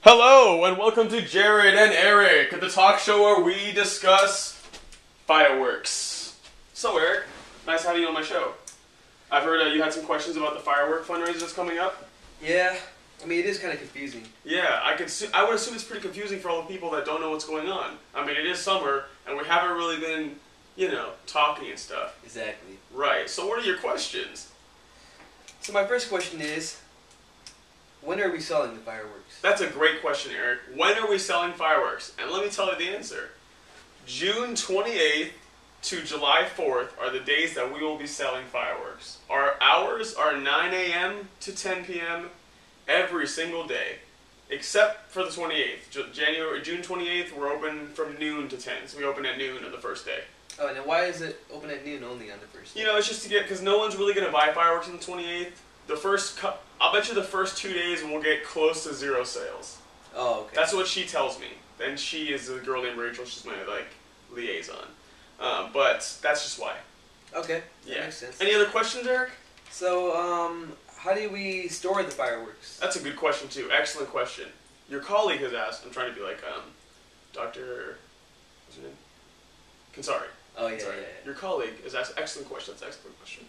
Hello, and welcome to Jared and Eric, the talk show where we discuss fireworks. So, Eric, nice having you on my show. I've heard you had some questions about the firework fundraiser that's coming up. Yeah, I mean, it is kind of confusing. Yeah, I would assume it's pretty confusing for all the people that don't know what's going on. I mean, it is summer, and we haven't really been, talking and stuff. Exactly. Right, so what are your questions? So my first question is, when are we selling the fireworks? That's a great question, Eric. When are we selling fireworks? And let me tell you the answer. June 28th to July 4th are the days that we will be selling fireworks. Our hours are 9 a.m. to 10 p.m. every single day, except for the 28th. June 28th, we're open from noon to 10, so we open at noon on the first day. Oh, and then why is it open at noon only on the first day? It's just to get, because no one's really going to buy fireworks on the 28th. I'll bet you the first 2 days we'll get close to zero sales. Oh, okay. That's what she tells me. And she is a girl named Rachel. She's my, liaison. But that's just why. Okay, that Yeah. makes sense. Any other questions, Eric? So, how do we store the fireworks? That's a good question, too. Excellent question. Your colleague has asked, I'm trying to be like, Dr. What's her name? Kinsari. Oh, yeah, Sorry. yeah. Your colleague has asked, excellent question. That's an excellent question.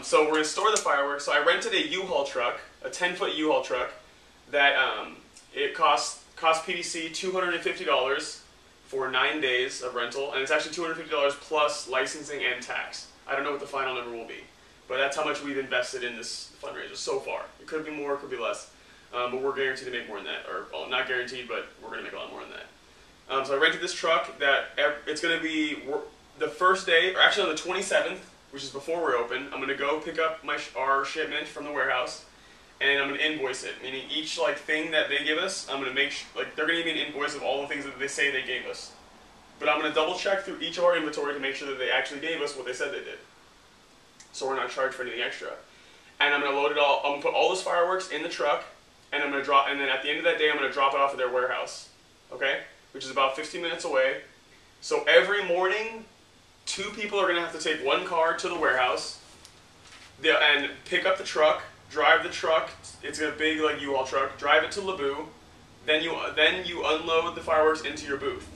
So we're going to store the fireworks. So I rented a U-Haul truck, a 10-foot U-Haul truck, that it cost PDC $250 for 9 days of rental, and it's actually $250 plus licensing and tax. I don't know what the final number will be, but that's how much we've invested in this fundraiser so far. It could be more, it could be less, but we're guaranteed to make more than that, or well, not guaranteed, but we're going to make a lot more than that. So I rented this truck that it's going to be the first day, or actually on the 27th, which is before we're open. I'm going to go pick up our shipment from the warehouse, and I'm going to invoice it, meaning each thing that they give us, I'm going to make they're going to give me an invoice of all the things that they say they gave us. But I'm going to double check through each of our inventory to make sure that they actually gave us what they said they did. So we're not charged for anything extra. And I'm going to load it all, I'm going to put all those fireworks in the truck, and I'm going to drop, and then at the end of that day I'm going to drop it off at their warehouse. Okay? Which is about 15 minutes away. So every morning, 2 people are going to have to take one car to the warehouse and pick up the truck, drive the truck. It's a big U-Haul truck. Drive it to Lebu. Then you unload the fireworks into your booth.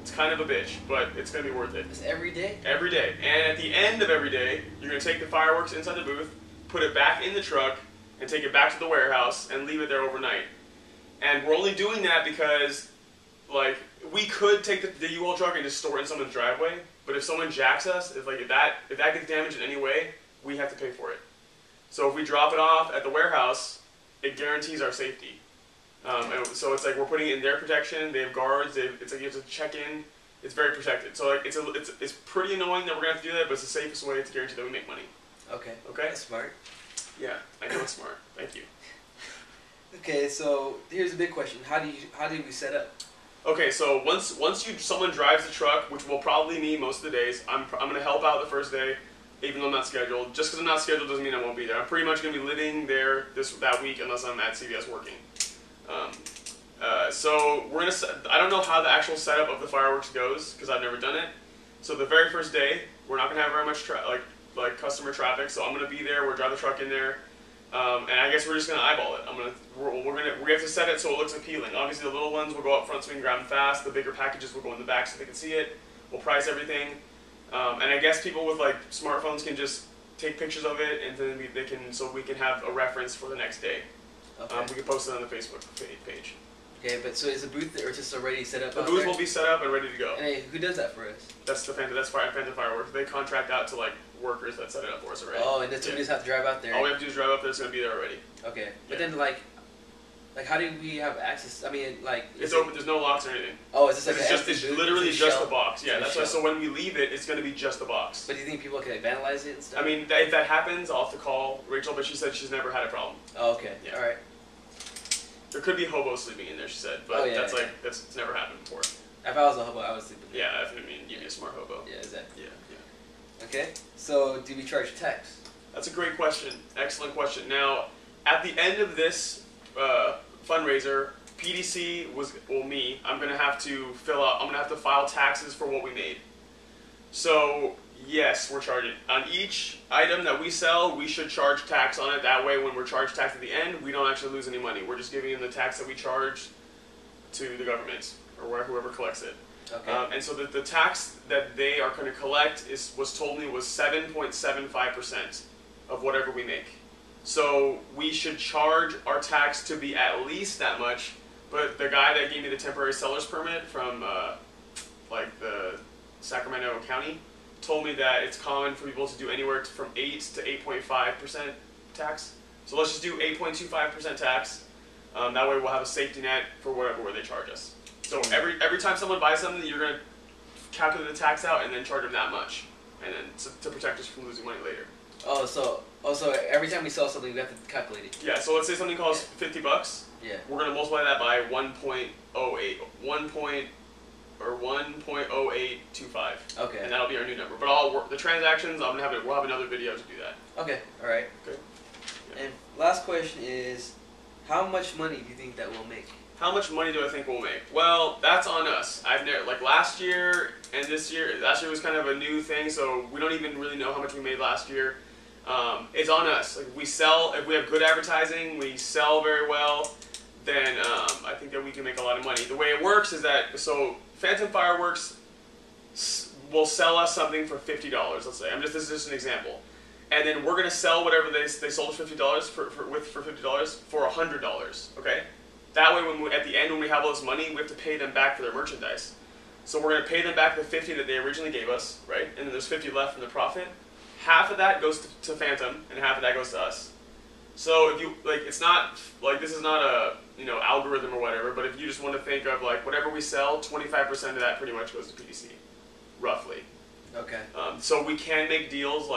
It's kind of a bitch, but it's going to be worth it. It's every day? Every day. And at the end of every day, you're going to take the fireworks inside the booth, put it back in the truck, and take it back to the warehouse and leave it there overnight. And we're only doing that because we could take the U-Haul truck and just store it in someone's driveway, but if someone jacks us, if that gets damaged in any way, we have to pay for it. So if we drop it off at the warehouse, it guarantees our safety. And so it's we're putting it in their protection. They have guards. It's you have to check in. It's very protected. So it's pretty annoying that we're gonna have to do that, but it's the safest way to guarantee that we make money. Okay. Okay. That's smart. Yeah, I know it's smart. Thank you. Okay, so here's a big question: How do we set up? Okay, so once someone drives the truck, which will probably me most of the days, I'm going to help out the first day, even though I'm not scheduled. Just because I'm not scheduled doesn't mean I won't be there. I'm pretty much going to be living there that week unless I'm at CVS working. So we're gonna. I don't know how the actual setup of the fireworks goes because I've never done it. So the very first day, we're not going to have very much customer traffic. So I'm going to be there. We'll drive the truck in there. And I guess we're just gonna eyeball it. We have to set it so it looks appealing. Obviously, the little ones will go up front so we can grab them fast. The bigger packages will go in the back so they can see it. We'll price everything, and I guess people with smartphones can just take pictures of it, and then we can have a reference for the next day. Okay. We can post it on the Facebook page. Okay, but so is the booth or just already set up? The booth will be set up and ready to go. And hey, who does that for us? That's Phantom Fireworks. They contract out to workers that set it up for us already. Oh, and then we just have to drive out there. All we have to do is drive up there. It's gonna be there already. Okay, but Yeah. then how do we have access? I mean, it's open. There's no locks or anything. Oh, is this It's literally just shell? the box. Yeah, It's a that's why. shell. So when we leave it, it's gonna be just the box. But do you think people can vandalize it and stuff? I mean, if that happens, I'll have to call Rachel, but she said she's never had a problem. Oh, okay. Yeah. All right. There could be hobos sleeping in there, she said, but that's never happened before. If I was a hobo, I would sleep in there. Yeah, you'd be a smart hobo. Yeah, exactly. Yeah. Okay. So, do we charge tax? That's a great question. Excellent question. Now, at the end of this fundraiser, PDC I'm gonna have to file taxes for what we made. So Yes, we're charging. On each item that we sell, we should charge tax on it. That way, when we're charged tax at the end, we don't actually lose any money. We're just giving them the tax that we charge to the government or whoever collects it. Okay. And so the tax that they are going to collect was told me was 7.75% of whatever we make. So we should charge our tax to be at least that much. But the guy that gave me the temporary seller's permit from like the Sacramento County told me that it's common for people to do anywhere from 8 to 8.5% tax. So let's just do 8.25% tax. That way we'll have a safety net for where they charge us. So every time someone buys something, you're going to calculate the tax out and then charge them that much, and then to protect us from losing money later. So every time we sell something, we have to calculate it. Yeah. So let's say something costs $50. Yeah. We're going to multiply that by 1.0825. Okay. And that'll be our new number. But the transactions, we'll have another video to do that. Okay. All right. Okay. Yeah. And last question is, how much money do you think that we'll make? How much money do I think we'll make? Well, that's on us. I've never, like last year and this year. Last year was kind of a new thing, so we don't even really know how much we made last year. It's on us. Like if we have good advertising, we sell very well, then I think that we can make a lot of money. The way it works is that Phantom Fireworks will sell us something for $50. Let's say this is just an example, and then we're gonna sell whatever they sold us $50 for $50 for $100. Okay. That way, at the end, when we have all this money, we have to pay them back for their merchandise. So we're going to pay them back the $50 that they originally gave us, right? And then there's $50 left from the profit. Half of that goes to Phantom, and half of that goes to us. So if you it's not like this is not a algorithm or whatever, but if you just want to think of like whatever we sell, 25% of that pretty much goes to PDC, roughly. Okay. So we can make deals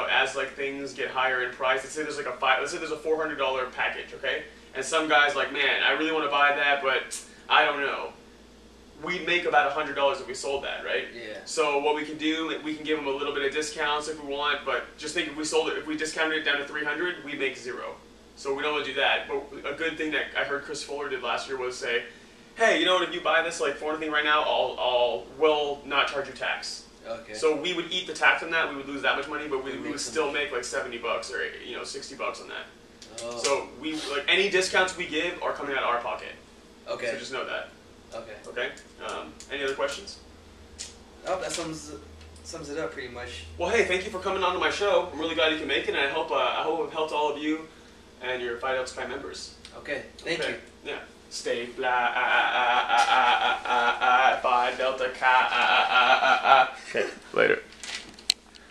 as things get higher in price. Let's say there's a $400 package, okay? And some guy's like, man, I really want to buy that, but I don't know. We'd make about $100 if we sold that, right? Yeah. So what we can do, we can give them a little bit of discounts if we want, but just think if we discounted it down to $300, we make $0. So we don't want to do that. But a good thing that I heard Chris Fuller did last year was say, hey, you know what? If you buy this for anything right now, we'll not charge you tax. Okay. So we would eat the tax on that. We would lose that much money, but we would still make like $70 or $60 on that. Oh. So any discounts we give are coming out of our pocket. Okay. So just know that. Okay. Okay. Any other questions? Oh, that sums it up pretty much. Well, hey, thank you for coming on to my show. I'm really glad you can make it, and I hope I've helped all of you and your Phi Delta Chi members. Okay. Thank you. Yeah. Stay fly. Phi Delta Chi. Okay. Later.